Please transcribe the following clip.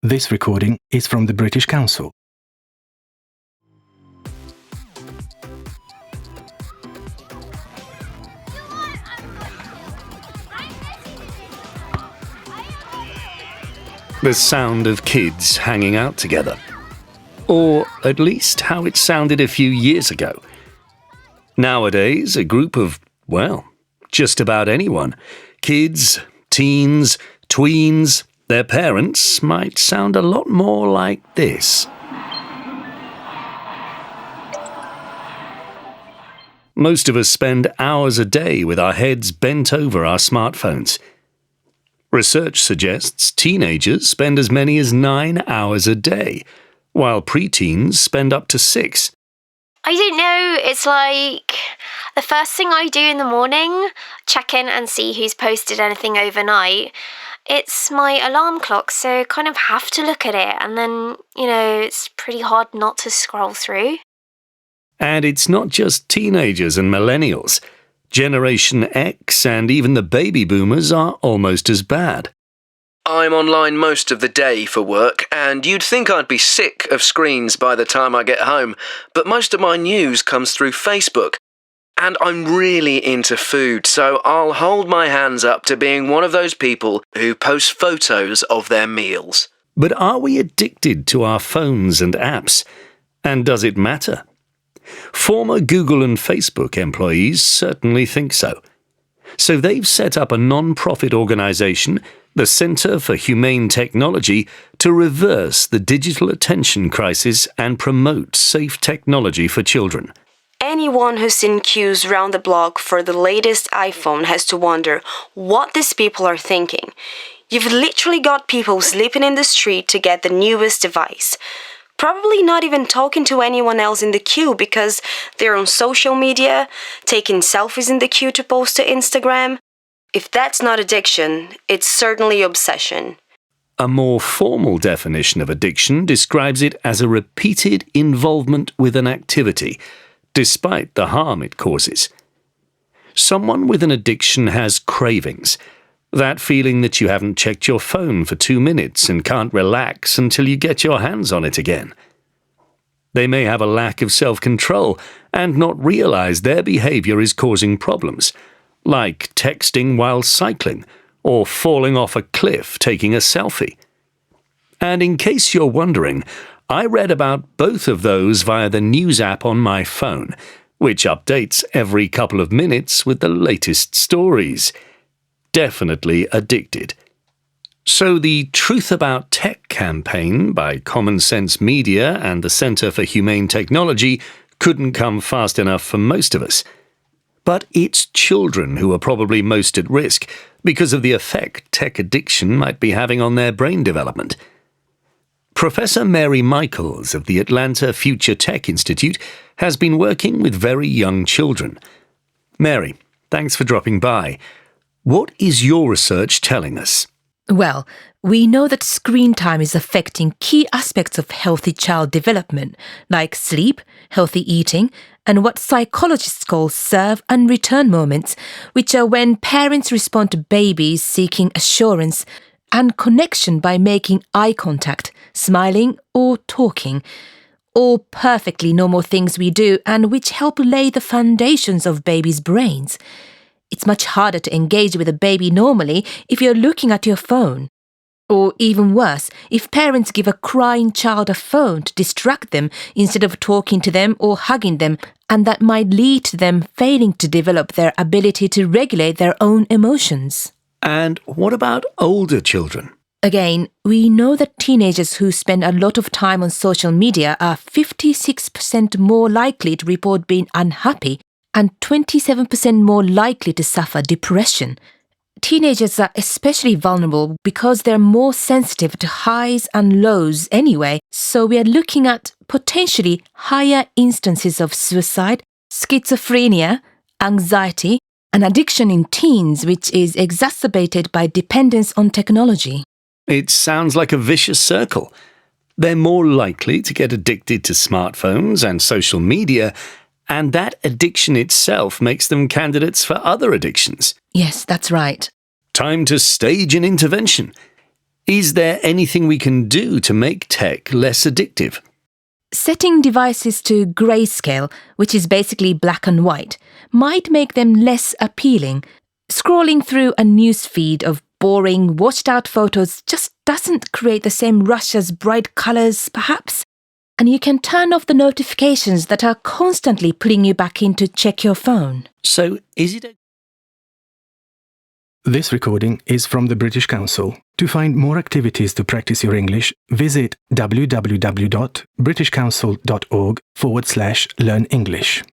This recording is from the British Council. The sound of kids hanging out together. Or at least how it sounded a few years ago. Nowadays, a group of, well, just about anyone, kids, teens, tweens, their parents, might sound a lot more like this. Most of us spend hours a day with our heads bent over our smartphones. Research suggests teenagers spend as many as 9 hours a day, while preteens spend up to 6. I don't know, it's like the first thing I do in the morning, check in and see who's posted anything overnight. It's my alarm clock, so I kind of have to look at it, and then, it's pretty hard not to scroll through. And it's not just teenagers and millennials. Generation X and even the baby boomers are almost as bad. I'm online most of the day for work, and you'd think I'd be sick of screens by the time I get home, but most of my news comes through Facebook. And I'm really into food, so I'll hold my hands up to being one of those people who post photos of their meals. But are we addicted to our phones and apps? And does it matter? Former Google and Facebook employees certainly think so. So they've set up a non-profit organisation, the Centre for Humane Technology, to reverse the digital attention crisis and promote safe technology for children. Anyone who's seen queues round the block for the latest iPhone has to wonder what these people are thinking. You've literally got people sleeping in the street to get the newest device. Probably not even talking to anyone else in the queue because they're on social media, taking selfies in the queue to post to Instagram. If that's not addiction, it's certainly obsession. A more formal definition of addiction describes it as a repeated involvement with an activity, despite the harm it causes. Someone with an addiction has cravings, that feeling that you haven't checked your phone for 2 minutes and can't relax until you get your hands on it again. They may have a lack of self-control and not realize their behavior is causing problems, like texting while cycling or falling off a cliff taking a selfie. And in case you're wondering, I read about both of those via the news app on my phone, which updates every couple of minutes with the latest stories. Definitely addicted. So the Truth About Tech campaign by Common Sense Media and the Centre for Humane Technology couldn't come fast enough for most of us. But it's children who are probably most at risk because of the effect tech addiction might be having on their brain development. Professor Mary Michaels of the Atlanta Future Tech Institute has been working with very young children. Mary, thanks for dropping by. What is your research telling us? Well, we know that screen time is affecting key aspects of healthy child development, like sleep, healthy eating, and what psychologists call serve and return moments, which are when parents respond to babies seeking assurance and connection by making eye contact, smiling or talking. All perfectly normal things we do and which help lay the foundations of babies' brains. It's much harder to engage with a baby normally if you're looking at your phone. Or even worse, if parents give a crying child a phone to distract them instead of talking to them or hugging them, and that might lead to them failing to develop their ability to regulate their own emotions. And what about older children? Again, we know that teenagers who spend a lot of time on social media are 56% more likely to report being unhappy and 27% more likely to suffer depression. Teenagers are especially vulnerable because they're more sensitive to highs and lows anyway, so we are looking at potentially higher instances of suicide, schizophrenia, anxiety, and addiction in teens, which is exacerbated by dependence on technology. It sounds like a vicious circle. They're more likely to get addicted to smartphones and social media, and that addiction itself makes them candidates for other addictions. Yes, that's right. Time to stage an intervention. Is there anything we can do to make tech less addictive? Setting devices to grayscale, which is basically black and white, might make them less appealing. Scrolling through a news feed of boring, washed-out photos just doesn't create the same rush as bright colours, perhaps. And you can turn off the notifications that are constantly pulling you back in to check your phone. So, is it This recording is from the British Council. To find more activities to practice your English, visit www.britishcouncil.org/learn English.